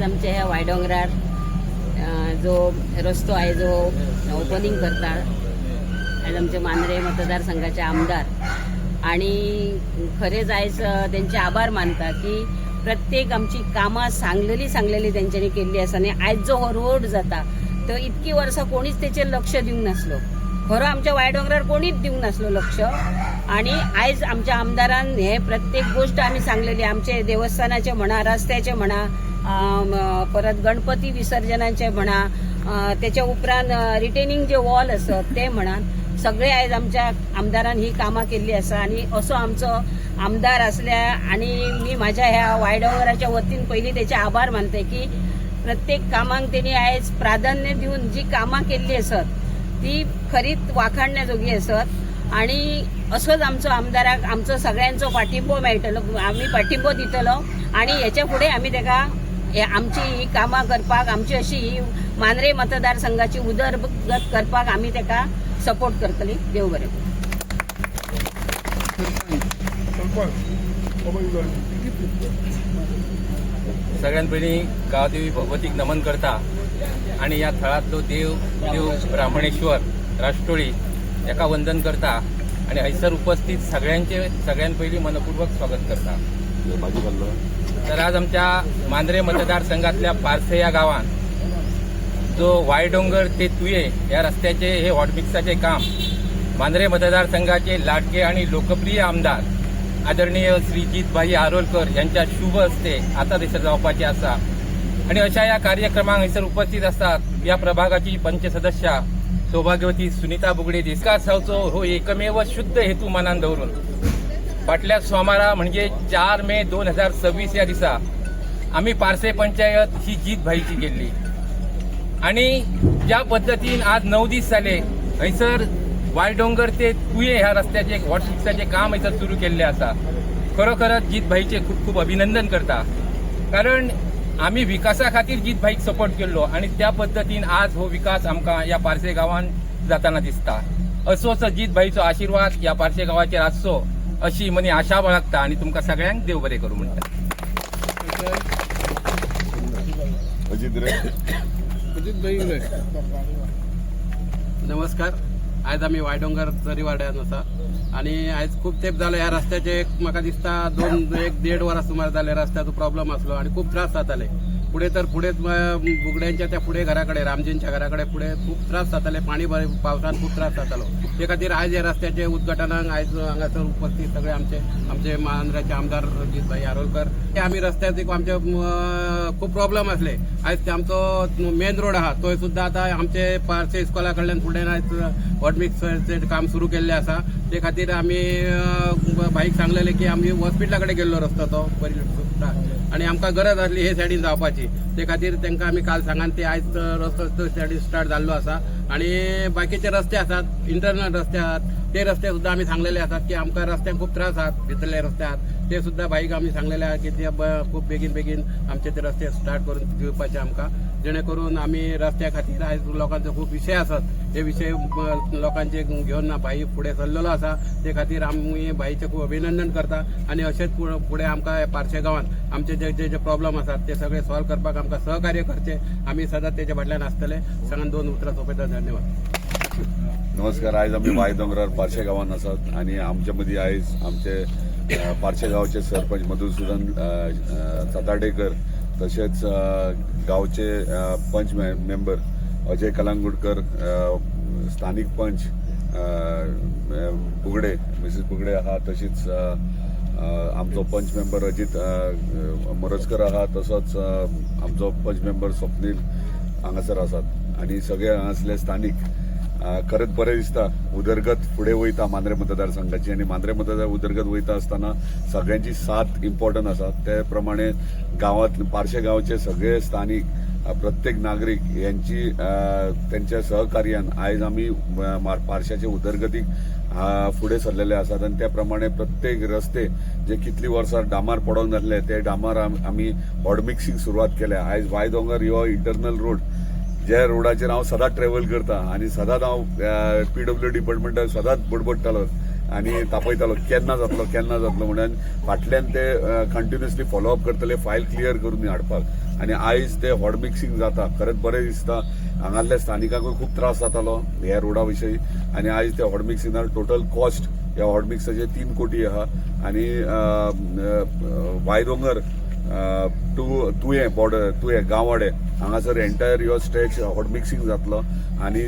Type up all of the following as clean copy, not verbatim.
आमच्या ह्या वायडोंगरार जो रस्तो आहे जो ओपनिंग करतात आज आमचे मांद्रे मतदारसंघाचे आमदार आणि खरेच आयज त्यांचे आभार मानता की प्रत्येक आमची कामां सांगलेली त्यांच्यानी केल्ली आसा आनी आयज जो हो रोड जाता तो इतकी वर्सां कोणीच तेचेर लक्ष दिवंक नासलो खरो आमच्या वायडोंगरार कोणीच दिवंक नासलो लक्ष आणि आयज आमच्या आमदारान हे प्रत्येक गोष्ट आम्ही सांगलेली आमचे देवस्थानाचे म्हणा रस्त्याचे म्हणा परत गणपती विसर्जनाचे म्हणा त्याच्या उपरांत रिटेनिंग जे वॉल असत ते म्हणा सगळे आयज आमच्या आमदारान ही कामां केल्ली आसा आणि असो आमचो आमदार असल्या आणि मी माझ्या ह्या वायडोंगराच्या वतीन पहिली त्याचे आभार मानते की प्रत्येक कामांक त्यांनी आयज प्राधान्य दिवन जी कामां केल्ली असत ती खरीच वाखाणण्याजोगी असत आणि असोच आमचो आमदाराक आमचो सगळ्यांचो पाठिंबो मेळटलो आम्ही पाठिंबो दितलो आणि याच्या पुढे आम्ही तेका आमची ही कामां करपाक आमची अशी ही मांद्रे मतदारसंघाची उदरगत करपाक आम्ही तेका सपोर्ट करतली देव बरें सगळ्यात पयलीं गांवदेवी भगवतीक नमन करता आणि या थळांतलो देव ब्राह्मणेश्वर राष्ट्रोळी एका वंदन करता आणि हैसर उपस्थित सगळ्यात पयलीं मनपूर्वक स्वागत करता। तर आज आमच्या मांद्रे मतदारसंघातल्या पारसे या गावात जो वायडोंगर ते तुये या रस्त्याचे हे हॉटमिक्साचे काम मांद्रे मतदारसंघाचे लाडके आणि लोकप्रिय आमदार आदरणीय श्री जितभाई आरोलकर यांच्या शुभ हस्ते आता थंयसर जावपाचे आसा आणि अशा या कार्यक्रमाक हयसर उपस्थित असतात या प्रभागाची पंच सदस्या सौभाग्यवती सुनीता बुगडे विकास जावचो हो एकमेव शुद्ध हेतू मनात दवरून फाटल्या सोमारा म्हणजे 4 मे 2026 या दिसा आम्ही पारसे पंचायत ही जितभाईची केली आणि ज्या पद्धतीन आज 9 दीस जाले हयसर वायडोंगर ते तुये ह्या रस्त्याचे हॉटमिक्साचे काम हयसर सुरू केल्ले आसा। खरोखरच जितभाईचे खूप खूप अभिनंदन करता कारण आम्ही विकासा खातीर जितभाईक सपोर्ट केल्लो आणि त्या पद्धतीन आज हो विकास आमकां या पारसे गांवांत जाताना दिसता। असोच जितभाईचो आशीर्वाद या पारसे गांवाचेर आसचो अशी मनी आशा बाळगता आणि तुमकां सगळ्यांक देव बरें करूं म्हणटा। नमस्कार। आज आम्ही वायडोंगर चरीवाड्यान आसा आणि आज खूप तेंप जालो ह्या रस्त्याचे म्हाका दिसता 1.5 वरां सुमार जाले रस्त्याचो प्रॉब्लेम आसलो आणि खूप त्रास जाताले पुढे तर पुढेच बुगड्यांच्या त्या पुढे घराकडे रामजींच्या घराकडे पुढे खूप त्रास जाताले पाणी पावसान खूप त्रास जातालो ते खातीर आज ह्या रस्त्याचे उद्घाटनाक आयज हांगासर उपस्थित सगळे आमचे मांद्रेचे आमदार जितभाई आरोलकर ते आम्ही रस्त्याचे आमचे खूप प्रॉब्लेम असले आज ते आमचो मेन रोड आहा तो सुद्धा आता आमचे पारसे इस्कॉला कडल्यान फुडें आयज हॉटमिक्सचे काम सुरू केल्ले आसा ते खातीर आमी भाईक सांगलेले की आमी हॉस्पिटला कडेन गेल्लो रस्तो तो सुद्धा आणि आमकां गरज आसली हे सायडीन जावपाची ते खातीर तांकां आमी काल सांगान ते आयज रस्तो सायडीन स्टार्ट जाल्लो आसा आणि बाकीचे रस्ते आसात इंटरनल रस्ते आसात ते रस्ते सुद्धा आमी सांगलेले आसात की आमकां रस्त्याक खूप त्रास आहात भितरले रस्ते आहात ते सुद्धा भाईक आमी सांगलेले आहा की ते खूप बेगीन आमचे ते रस्ते स्टार्ट करून दिवपाचे आमकां जेणे करून आमी रस्त्या खातीर आयज लोकांचे खूप विशय आसात हे विशय लोकांचे घेवन भाई फुडें सरलेलो आसा ते खातीर आमी भाईचे खूप अभिनंदन करता आणि अशेंच फुडें आमकां पारशे गांवांत आमचे जे प्रॉब्लेम आसात ते सगळे सॉल्व करपाक आमकां सहकार्य करचे आमी सदांच तेच्या फाटल्यान आसतले सांगून 2 उतरां सोंपयता। धन्यवाद। नमस्कार। आयज आमी वायडोंगरार पारशे गांवांत आसात आणि आमच्या मदीं आयज आमचे पारशे गांवचे सरपंच मधुसूदन साताडेकर तशेंच गांवचे पंच मेंबर अजय कलांगुडकर स्थानिक पंच बुगडे मिसेस बुगडे आहा तशीच आमचो पंच मेंबर अजित मोरजकर आहा तसोच आमचो पंच मेंबर स्वप्नील हांगासर आसात आणि सगळे हांगासले स्थानिक खरेंच बरें दिसता उदरगत फुडें वयता मांद्रे मतदारसंघाची आणि मांद्रे मतदार उदरगत वयता आसतना सगळ्यांची साथ इम्पॉर्टंट आसा ते प्रमाणे गांवांत पारशे गांवचे सगळे स्थानिक प्रत्येक नागरीक यांची त्यांच्या सहकार्यान आयज आमी पारशाचे उदरगतीक फुडें सरलेले आसात आणि त्या प्रमाणे प्रत्येक रस्ते जे कितली वर्सां डांबार पडोवन जाल्ले ते डांबार आमी हॉटमिक्सिंग सुरवात केल्या। आयज वायडोंगर हो इंटरनल रोड ज्या रोडाचेर हांव सदांच ट्रॅव्हल करता आणि सदांच हांव PWD डिपार्टमेंटाक सदांच बडबडटालो आनी तापयतालो केन्ना जातलो म्हणून फाटल्यान ते कंटिन्युअसली फॉलोअप करतले फायल क्लियर करून हाडपाक आनी आयज ते हॉट मिक्सिंग जाता खरेंच बरें दिसता हांगासल्या स्थानिकांकूय खूब त्रास जातालो ह्या रोडा विशयी आनी आयज ते हॉट मिक्सिंगाक टोटल कॉस्ट ह्या हॉट मिक्साचे 3 कोटी आहा आनी वायदोंगर तुये गांवाडे हांगासर एंटायर यो स्ट्रेच हॉट मिक्सिंग जातलो आनी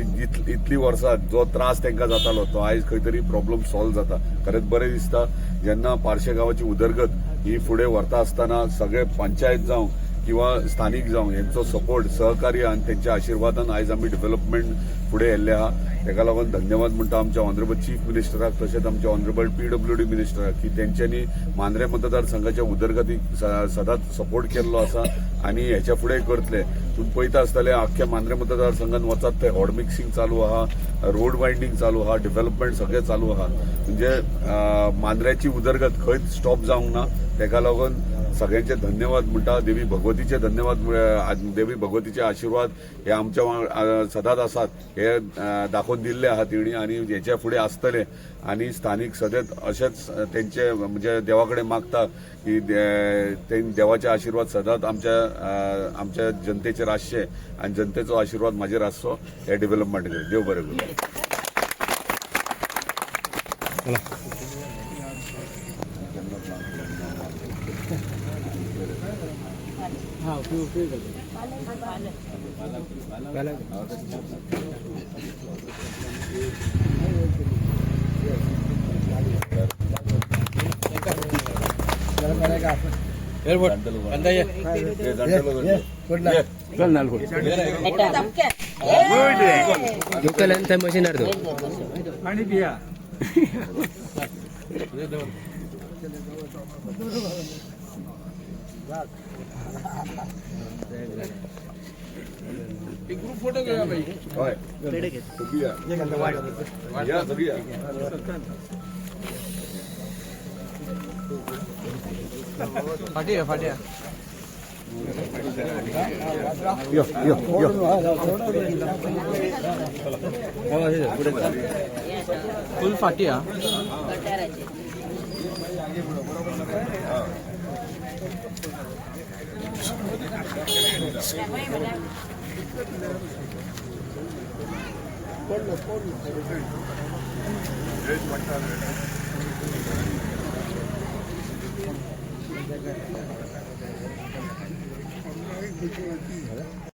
इतली वर्सां जो त्रास तांकां जातालो तो आयज खंय तरी प्रॉब्लम सॉल्व जाता खरेंच बरें दिसता जेन्ना पार्शे गांवाची उदरगत ही फुडें व्हरता आसतना सगळे पंचायत जावं किंवा स्थानिक जावं हेंचो सपोर्ट सहकार्य आनी तेंच्या आशिर्वादान आयज आमी डेव्हलपमेंट फुडें येयल्ले आहा तेका लागून धन्यवाद म्हणटा आमच्या ऑनरेबल चीफ मिनिस्टराक तशेंच आमच्या ऑनरेबल PWD मिनिस्टराक की तेंच्यांनी मांद्रे मतदारसंघाच्या उदरगतीक सदांच सपोर्ट केल्लो आसा आनी हेच्या फुडें करतले तुम्ही पळयता आसतले आख्ख्या मांद्रे मतदारसंघात वचात ते हॉट मिक्सिंग चालू आहा रोड वायंडींग चालू आहा डेव्हलपमेंट सगळें चालू आहा म्हणजे मांद्र्याची उदरगत खंयच स्टॉप जावंक ना तेका लागून सगळ्यांचे धन्यवाद म्हणटा देवी भगवतीचे धन्यवाद देवी भगवतीचे आशीर्वाद हे आमच्या सदांच आसात हे दाखोवन दिल्ले आहात तेणी आनी हेच्या फुडें आसतले आनी स्थानिक सदैत अशेंच तेंचे म्हणजे देवा कडेन मागता की देवाचे आशीर्वाद सदांच आमच्या जनतेचेर आसचे आनी जनतेचो आशीर्वाद म्हाजेर आसचो हे डेव्हलपमेंट कडेन देव बरें करूं मशीन आणि बिया ग्रुप फोटो घेऊया बाई हय सगळी या सगळी या फाट्या फुल फाटिया गटाराचे